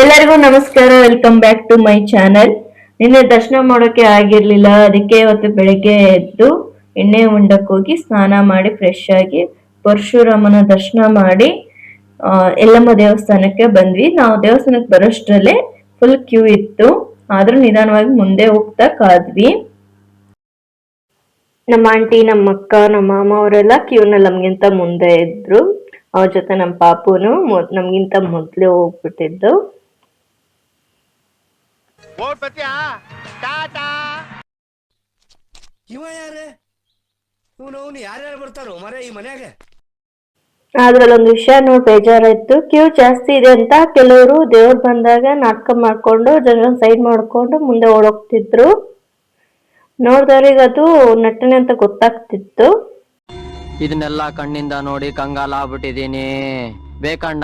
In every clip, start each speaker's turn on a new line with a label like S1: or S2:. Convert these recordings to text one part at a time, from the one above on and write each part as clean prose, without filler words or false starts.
S1: ಎಲ್ಲರಿಗೂ ನಮಸ್ಕಾರ, welcome back to my channel. ನಿನ್ನೆ ದರ್ಶನ ಮಾಡೋಕೆ ಆಗಿರ್ಲಿಲ್ಲ, ಅದಕ್ಕೆ ಇವತ್ತು ಬೆಳಿಗ್ಗೆ ಎದ್ದು ಎಣ್ಣೆ ಉಂಡಕ್ಕೆ ಹೋಗಿ ಸ್ನಾನ ಮಾಡಿ ಫ್ರೆಶ್ ಆಗಿ ಪರಶುರಾಮನ ದರ್ಶನ ಮಾಡಿ ಎಲ್ಲಮ್ಮ ದೇವಸ್ಥಾನಕ್ಕೆ ಬಂದ್ವಿ. ನಾವು ದೇವಸ್ಥಾನಕ್ಕೆ ಬರೋಷ್ಟ್ರಲ್ಲೇ ಫುಲ್ ಕ್ಯೂ ಇತ್ತು, ಆದ್ರೂ ನಿಧಾನವಾಗಿ ಮುಂದೆ ಹೋಗ್ತಾ ಕಾದ್ವಿ. ನಮ್ಮ ಆಂಟಿ, ನಮ್ಮ ಅಕ್ಕ, ನಮ್ಮ ಮಾಮ ಅವರೆಲ್ಲ ಕ್ಯೂನಲ್ಲಿ ನಮ್ಗಿಂತ ಮುಂದೆ ಇದ್ರು. ಅವ್ರ ಜೊತೆ ನಮ್ಮ ಪಾಪುನು ನಮ್ಗಿಂತ ಮೊದ್ಲೇ ಹೋಗ್ಬಿಟ್ಟಿದ್ದು. ಅದ್ರಲ್ಲೊಂದು ವಿಷಯ ನೋಡಿ ಬೇಜಾರಾಯ್ತು. ಕ್ಯೂ ಜಾಸ್ತಿ ಇದೆ ಅಂತ ಕೆಲವರು ದೇವ್ರು ಬಂದಾಗ ನಾಟಕ ಮಾಡ್ಕೊಂಡು ಜನ ಸೈಡ್ ಮಾಡ್ಕೊಂಡು ಮುಂದೆ ಓಡೋಗ್ತಿದ್ರು. ನೋಡ್ದವ್ರಿಗೆ ಅದು ನಟನೆ ಅಂತ ಗೊತ್ತಾಗ್ತಿತ್ತು.
S2: ಇದನ್ನೆಲ್ಲ ಕಣ್ಣಿಂದ ನೋಡಿ ಕಂಗಾಲ ಆಗ್ಬಿಟ್ಟಿದೀನಿ. ಬೇಕಣ್ಣ,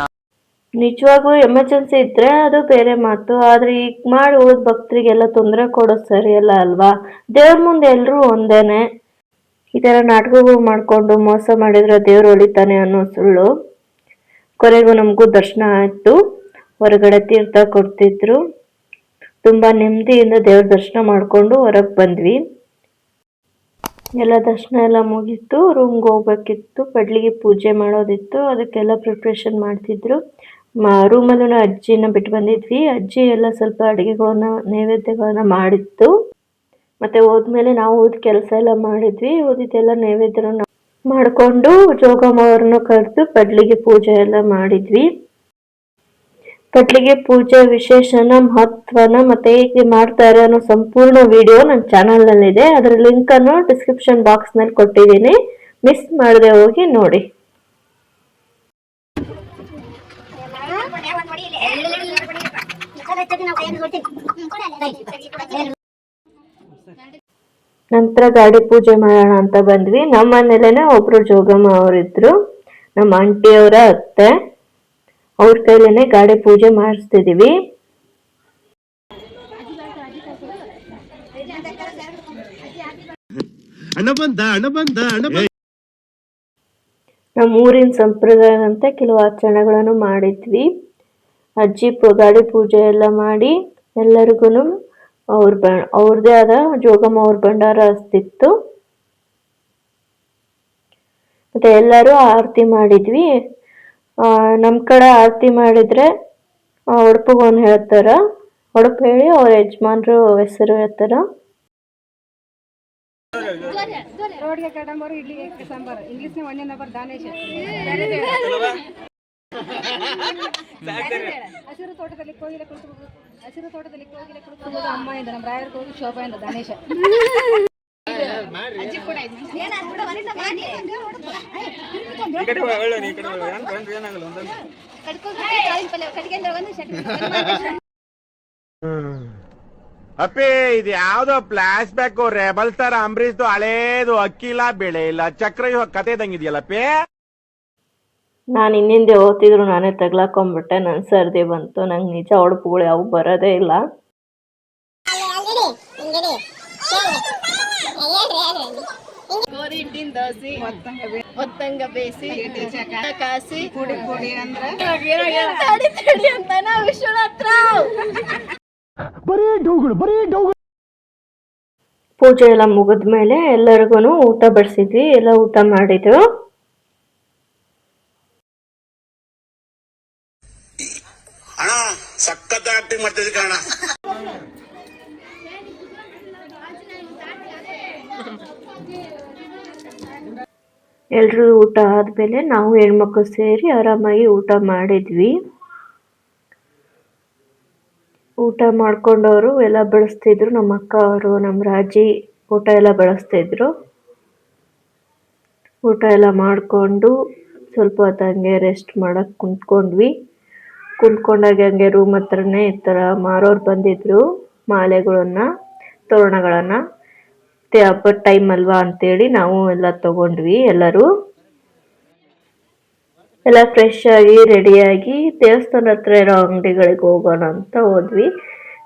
S1: ನಿಜವಾಗೂ ಎಮರ್ಜೆನ್ಸಿ ಇದ್ರೆ ಅದು ಬೇರೆ ಮಾತು, ಆದ್ರೆ ಈಗ ಮಾಡಿ ಉಳಿದ ಭಕ್ತರಿಗೆಲ್ಲ ತೊಂದರೆ ಕೊಡೋದು ಸರಿಯಲ್ಲ ಅಲ್ವಾ? ದೇವ್ರ ಮುಂದೆ ಎಲ್ರೂ ಒಂದೇನೆ. ಈ ತರ ನಾಟಕಗಳು ಮಾಡ್ಕೊಂಡು ಮೋಸ ಮಾಡಿದ್ರೆ ದೇವ್ರು ಹೊಳಿತಾನೆ ಅನ್ನೋ ಸುಳ್ಳು. ಕೊನೆಗೂ ನಮಗೂ ದರ್ಶನ ಆಯ್ತು. ಹೊರಗಡೆ ತೀರ್ಥ ಕೊಡ್ತಿದ್ರು. ತುಂಬಾ ನೆಮ್ಮದಿಯಿಂದ ದೇವ್ರ ದರ್ಶನ ಮಾಡ್ಕೊಂಡು ಹೊರಗೆ ಬಂದ್ವಿ. ಎಲ್ಲ ದರ್ಶನ ಎಲ್ಲ ಮುಗೀತು. ರೂಮ್ಗೆ ಹೋಗ್ಬೇಕಿತ್ತು, ಪಡ್ಲಿಗೆ ಪೂಜೆ ಮಾಡೋದಿತ್ತು, ಅದಕ್ಕೆಲ್ಲ ಪ್ರಿಪ್ರೇಷನ್ ಮಾಡ್ತಿದ್ರು. ರೂಮಲ್ಲೂ ಅಜ್ಜಿನ ಬಿಟ್ಟು ಬಂದಿದ್ವಿ. ಅಜ್ಜಿ ಎಲ್ಲ ಸ್ವಲ್ಪ ಅಡುಗೆಗಳನ್ನ ನೈವೇದ್ಯಗಳನ್ನ ಮಾಡಿತ್ತು. ಮತ್ತೆ ಹೋದ್ಮೇಲೆ ನಾವು ಕೆಲಸ ಎಲ್ಲ ಮಾಡಿದ್ವಿ. ಓದಿದ್ದೆಲ್ಲ ನೈವೇದ್ಯ ಮಾಡಿಕೊಂಡು ಜೋಗಮ್ಮ ಅವ್ರನ್ನ ಕರೆದು ಪಡ್ಲಿಗೆ ಪೂಜೆ ಎಲ್ಲ ಮಾಡಿದ್ವಿ. ಪಡ್ಲಿಗೆ ಪೂಜೆ ವಿಶೇಷನ, ಮಹತ್ವನ ಮತ್ತೆ ಹೇಗೆ ಮಾಡ್ತಾರೆ ಅನ್ನೋ ಸಂಪೂರ್ಣ ವಿಡಿಯೋ ನನ್ನ ಚಾನಲ್ನಲ್ಲಿದೆ. ಅದರ ಲಿಂಕನ್ನು ಡಿಸ್ಕ್ರಿಪ್ಷನ್ ಬಾಕ್ಸ್ನಲ್ಲಿ ಕೊಟ್ಟಿದ್ದೀನಿ, ಮಿಸ್ ಮಾಡದೆ ಹೋಗಿ ನೋಡಿ. ನಂತರ ಗಾಡಿ ಪೂಜೆ ಮಾಡೋಣ ಅಂತ ಬಂದ್ವಿ. ನಮ್ಮ ಮನೇಲೇನೆ ಒಬ್ರು ಜೋಗಮ್ಮ ಅವರಿದ್ರು, ನಮ್ಮ ಆಂಟಿಯವರ ಅತ್ತೆ. ಅವ್ರ ಕೈಲೇನೆ ಗಾಡಿ ಪೂಜೆ ಮಾಡಿಸ್ತಿದೀವಿ. ನಮ್ಮ ಊರಿನ ಸಂಪ್ರದಾಯದಂತೆ ಕೆಲವು ಆಚರಣೆಗಳನ್ನು ಮಾಡಿದ್ವಿ. ಅಜ್ಜಿ ಗಾಡಿ ಪೂಜೆ ಎಲ್ಲ ಮಾಡಿ ಎಲ್ಲರಿಗೂ ಅವ್ರದೇ ಆದ ಜೋಗಮ್ಮ ಅವ್ರ ಭಂಡಾರ ಹಸ್ತಿತ್ತು. ಮತ್ತೆ ಎಲ್ಲರೂ ಆರತಿ ಮಾಡಿದ್ವಿ. ನಮ್ಮ ಕಡೆ ಆರತಿ ಮಾಡಿದ್ರೆ ಒಡಪಿಗೊಂದು ಹೇಳ್ತಾರ. ಒಡಪು ಹೇಳಿ ಅವ್ರ ಯಜಮಾನ್ರು ಹೆಸರು ಹೇಳ್ತಾರ.
S3: ರೋಡ್ಗೆ ಕಡಂಬರು, ಇಡ್ಲಿಗೆ ಸಾಂಬಾರು, ಇಂಗ್ಲಿಷ್ನ ಒಂದೇ ನಂಬರ್ ದಾನೇಶ. ಹಸಿರು ತೋಟದಲ್ಲಿ ಕೋಗಿಲೆ ಕುಳಿತು, ಹಸಿರು ತೋಟದಲ್ಲಿ ಕೋಗಿಲೆ ಕುಳಿತು ಅಮ್ಮ ಇಂದ, ನಮ್ಮ ರಾಯರ್ ಹೋಗಿ ಶೋಭಾ ಇಂದ ದಾನೇಶ.
S4: ಅಪ್ಪಿ, ಇದು ಯಾವ್ದೋ ಫ್ಲಾಶ್ ಬ್ಯಾಕ್ ರೆಬಲ್ ಸ್ಟಾರ್ ಅಂಬರೀಶ್ದು ಹಳೇದು. ಅಕ್ಕಿಲ್ಲ, ಬೆಳೆ ಇಲ್ಲ, ಚಕ್ರ ಕತೆ ಇದಂಗಿದೆಯಲ್ಲಪ್ಪಿ.
S1: ನಾನು ಹಿಂದೆ ಓದ್ತಿದ್ರು ನಾನೇ ತಗ್ಲಾಕೊಂಡ್ಬಿಟ್ಟೆ. ನನ್ನ ಸರ್ದಿ ಬಂತು. ನಂಗೆ ನಿಜ ಒಡಪುಗಳು ಯಾವ ಬರೋದೇ ಇಲ್ಲ.
S5: ಒತ್ತಂಗ ಬೇಸಿ ಕಾಸಿ ಪುಡಿ ಪುಡಿ ಅಂದ್ರೆ
S1: ಪೂಜೆ ಎಲ್ಲ ಮುಗಿದ್ಮೇಲೆ ಎಲ್ಲರಿಗೂ ಊಟ ಬಡಿಸಿದ್ವಿ. ಎಲ್ಲ ಊಟ ಮಾಡಿದ್ರು.
S4: ಸಖತ್ ಆಕ್ಟಿಂಗ್ ಮಾಡ್ತಿದ್ವಿ ಕಾರಣ.
S1: ಎಲ್ರೂ ಊಟ ಆದ್ಮೇಲೆ ನಾವು ಹೆಣ್ಮಕ್ಳು ಸೇರಿ ಆರಾಮಾಗಿ ಊಟ ಮಾಡಿದ್ವಿ. ಊಟ ಮಾಡ್ಕೊಂಡವರು ಎಲ್ಲ ಬೆಳೆಸ್ತಿದ್ರು. ನಮ್ಮ ಅಕ್ಕ ಅವರು, ನಮ್ಮ ರಾಜಿ ಊಟ ಎಲ್ಲ ಬೆಳೆಸ್ತಿದ್ರು. ಊಟ ಎಲ್ಲ ಮಾಡಿಕೊಂಡು ಸ್ವಲ್ಪ ಹೊತ್ತು ಹಂಗೆ ರೆಸ್ಟ್ ಮಾಡಕ್ಕೆ ಕುಂತ್ಕೊಂಡ್ವಿ. ಕುಂತ್ಕೊಂಡಾಗ ಹಂಗೆ ರೂಮ್ ಹತ್ರನೇ ಈ ಥರ ಮಾರೋರು ಬಂದಿದ್ರು, ಮಾಲೆಗಳನ್ನ, ತೋರಣಗಳನ್ನು. ಹಬ್ಬದ ಟೈಮ್ ಅಲ್ವಾ ಅಂತೇಳಿ ನಾವು ಎಲ್ಲ ತಗೊಂಡ್ವಿ. ಎಲ್ಲರೂ ಎಲ್ಲ ಫ್ರೆಶ್ ಆಗಿ ರೆಡಿಯಾಗಿ ದೇವಸ್ಥಾನ ಹತ್ರ ಇರೋ ಅಂಗಡಿಗಳಿಗೆ ಹೋಗೋಣ ಅಂತ ಹೋದ್ವಿ.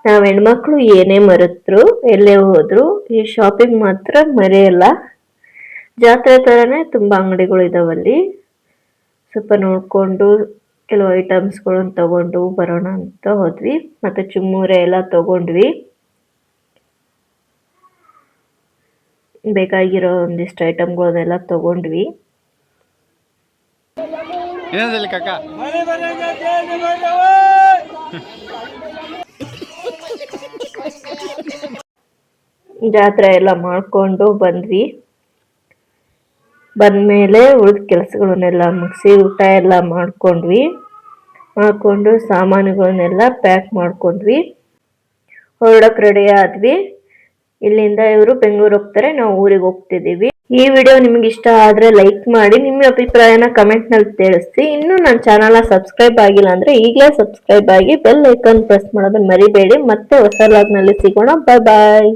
S1: ನಾವು ಹೆಣ್ಮಕ್ಳು ಏನೇ ಮರೆತರು, ಎಲ್ಲೇ ಹೋದ್ರು ಈ ಶಾಪಿಂಗ್ ಮಾತ್ರ ಮರೆಯಲ್ಲ. ಜಾತ್ರೆ ಥರನೇ ತುಂಬ ಅಂಗಡಿಗಳು ಇದಾವಲ್ಲಿ. ಸ್ವಲ್ಪ ನೋಡಿಕೊಂಡು ಕೆಲವು ಐಟಮ್ಸ್ಗಳನ್ನ ತಗೊಂಡು ಬರೋಣ ಅಂತ ಹೋದ್ವಿ. ಮತ್ತು ಚುಮ್ಮುರೆ ಎಲ್ಲ ತಗೊಂಡ್ವಿ. ಬೇಕಾಗಿರೋ ಒಂದಿಷ್ಟು ಐಟಮ್ಗಳನ್ನೆಲ್ಲ ತಗೊಂಡ್ವಿ. ಜಾತ್ರೆ ಎಲ್ಲ ಮಾಡ್ಕೊಂಡು ಬಂದ್ವಿ. ಬಂದಮೇಲೆ ಉಳಿದ ಕೆಲಸಗಳನ್ನೆಲ್ಲ ಮುಗಿಸಿ ಊಟ ಎಲ್ಲ ಮಾಡ್ಕೊಂಡು ಸಾಮಾನುಗಳನ್ನೆಲ್ಲ ಪ್ಯಾಕ್ ಮಾಡ್ಕೊಂಡ್ವಿ. ಹೊರಡಕ್ಕೆ ರೆಡಿ ಆದ್ವಿ. ಇಲ್ಲಿಂದ ಇವರು ಬೆಂಗಳೂರು ಹೋಗ್ತಾರೆ, ನಾವು ಊರಿಗೆ ಹೋಗ್ತಿದ್ದೀವಿ. ಈ ವಿಡಿಯೋ ನಿಮ್ಗೆ ಇಷ್ಟ ಆದರೆ ಲೈಕ್ ಮಾಡಿ, ನಿಮ್ಮ ಅಭಿಪ್ರಾಯನ ಕಮೆಂಟ್ನಲ್ಲಿ ತಿಳಿಸಿ. ಇನ್ನೂ ನನ್ನ ಚಾನಲ್ನ ಸಬ್ಸ್ಕ್ರೈಬ್ ಆಗಿಲ್ಲ ಅಂದರೆ ಈಗಲೇ ಸಬ್ಸ್ಕ್ರೈಬ್ ಆಗಿ ಬೆಲ್ ಐಕಾನ್ ಪ್ರೆಸ್ ಮಾಡೋದನ್ನ ಮರಿಬೇಡಿ. ಮತ್ತೆ ಹೊಸ ಲಾಗ್ನಲ್ಲಿ ಸಿಗೋಣ. ಬಾಯ್ ಬಾಯ್.